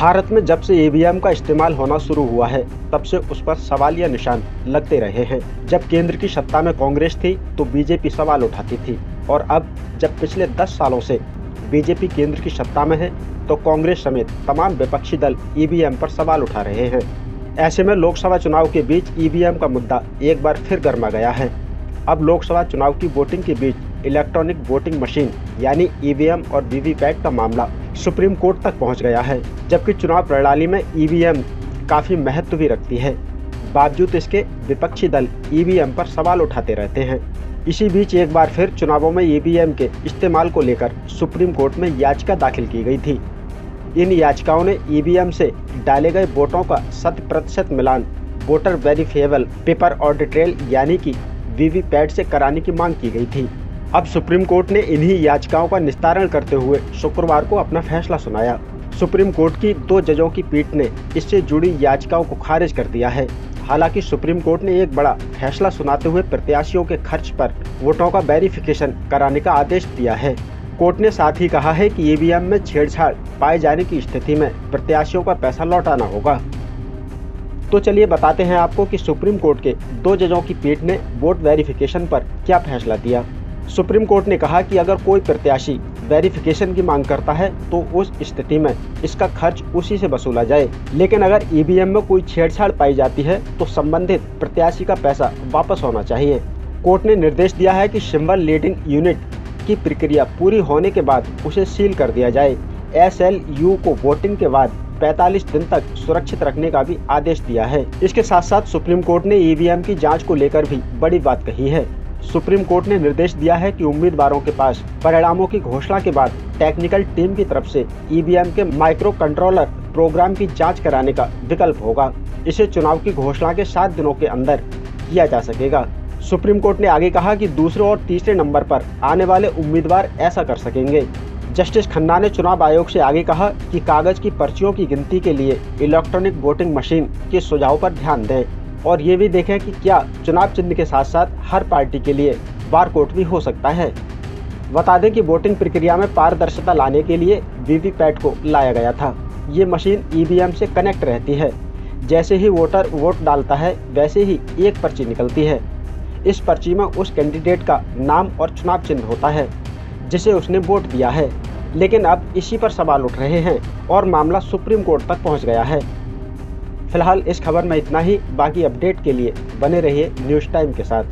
भारत में जब से ईवीएम का इस्तेमाल होना शुरू हुआ है तब से उस पर सवालिया निशान लगते रहे हैं। जब केंद्र की सत्ता में कांग्रेस थी तो बीजेपी सवाल उठाती थी और अब जब पिछले 10 सालों से बीजेपी केंद्र की सत्ता में है तो कांग्रेस समेत तमाम विपक्षी दल ईवीएम पर सवाल उठा रहे हैं। ऐसे में लोकसभा चुनाव के बीच ईवीएम का मुद्दा एक बार फिर गर्मा गया है। अब लोकसभा चुनाव की वोटिंग के बीच इलेक्ट्रॉनिक वोटिंग मशीन यानी ईवीएम और वीवीपैट का मामला सुप्रीम कोर्ट तक पहुंच गया है। जबकि चुनाव प्रणाली में ईवीएम काफी महत्व भी रखती है, बावजूद इसके विपक्षी दल ईवीएम पर सवाल उठाते रहते हैं। इसी बीच एक बार फिर चुनावों में ईवीएम के इस्तेमाल को लेकर सुप्रीम कोर्ट में याचिका दाखिल की गई थी। इन याचिकाओं ने ईवीएम से डाले गए वोटों का 100% मिलान voter verifiable paper audit trail यानी कि वीवीपैट से कराने की मांग की गई थी। अब सुप्रीम कोर्ट ने इन्हीं याचिकाओं का निस्तारण करते हुए शुक्रवार को अपना फैसला सुनाया। सुप्रीम कोर्ट की 2 जजों की पीठ ने इससे जुड़ी याचिकाओं को खारिज कर दिया है। हालांकि सुप्रीम कोर्ट ने एक बड़ा फैसला सुनाते हुए प्रत्याशियों के खर्च पर वोटों का वेरिफिकेशन कराने का आदेश दिया है। कोर्ट ने साथ ही कहा है कि ईवीएम में छेड़छाड़ पाए जाने की स्थिति में प्रत्याशियों का पैसा लौटाना होगा। तो चलिए बताते हैं आपको कि सुप्रीम कोर्ट के 2 जजों की पीठ ने वोट वेरिफिकेशन पर क्या फैसला दिया। सुप्रीम कोर्ट ने कहा कि अगर कोई प्रत्याशी वेरिफिकेशन की मांग करता है तो उस स्थिति में इसका खर्च उसी से वसूला जाए, लेकिन अगर ईवीएम में कोई छेड़छाड़ पाई जाती है तो संबंधित प्रत्याशी का पैसा वापस होना चाहिए। कोर्ट ने निर्देश दिया है कि सिंबल लीडिंग यूनिट की प्रक्रिया पूरी होने के बाद उसे सील कर दिया जाए। SLU को वोटिंग के बाद 45 दिन तक सुरक्षित रखने का भी आदेश दिया है। इसके साथ साथ सुप्रीम कोर्ट ने ईवीएम की जांच को लेकर भी बड़ी बात कही है। सुप्रीम कोर्ट ने निर्देश दिया है कि उम्मीदवारों के पास परिणामों की घोषणा के बाद टेक्निकल टीम की तरफ से ईवीएम के माइक्रो कंट्रोलर प्रोग्राम की जांच कराने का विकल्प होगा। इसे चुनाव की घोषणा के 7 दिनों के अंदर किया जा सकेगा। सुप्रीम कोर्ट ने आगे कहा कि दूसरे और तीसरे नंबर पर आने वाले उम्मीदवार ऐसा कर सकेंगे। जस्टिस खन्ना ने चुनाव आयोग से आगे कहा कि कागज की पर्चियों की गिनती के लिए इलेक्ट्रॉनिक वोटिंग मशीन के सुझाव पर ध्यान दें और ये भी देखें कि क्या चुनाव चिन्ह के साथ साथ हर पार्टी के लिए बारकोड भी हो सकता है। बता दें कि वोटिंग प्रक्रिया में पारदर्शिता लाने के लिए वीवीपैट को लाया गया था। ये मशीन ईवीएम से कनेक्ट रहती है। जैसे ही वोटर वोट डालता है वैसे ही एक पर्ची निकलती है। इस पर्ची में उस कैंडिडेट का नाम और चुनाव चिन्ह होता है जिसे उसने वोट दिया है। लेकिन अब इसी पर सवाल उठ रहे हैं और मामला सुप्रीम कोर्ट तक पहुंच गया है। फिलहाल इस खबर में इतना ही। बाकी अपडेट के लिए बने रहिए न्यूज़ टाइम के साथ।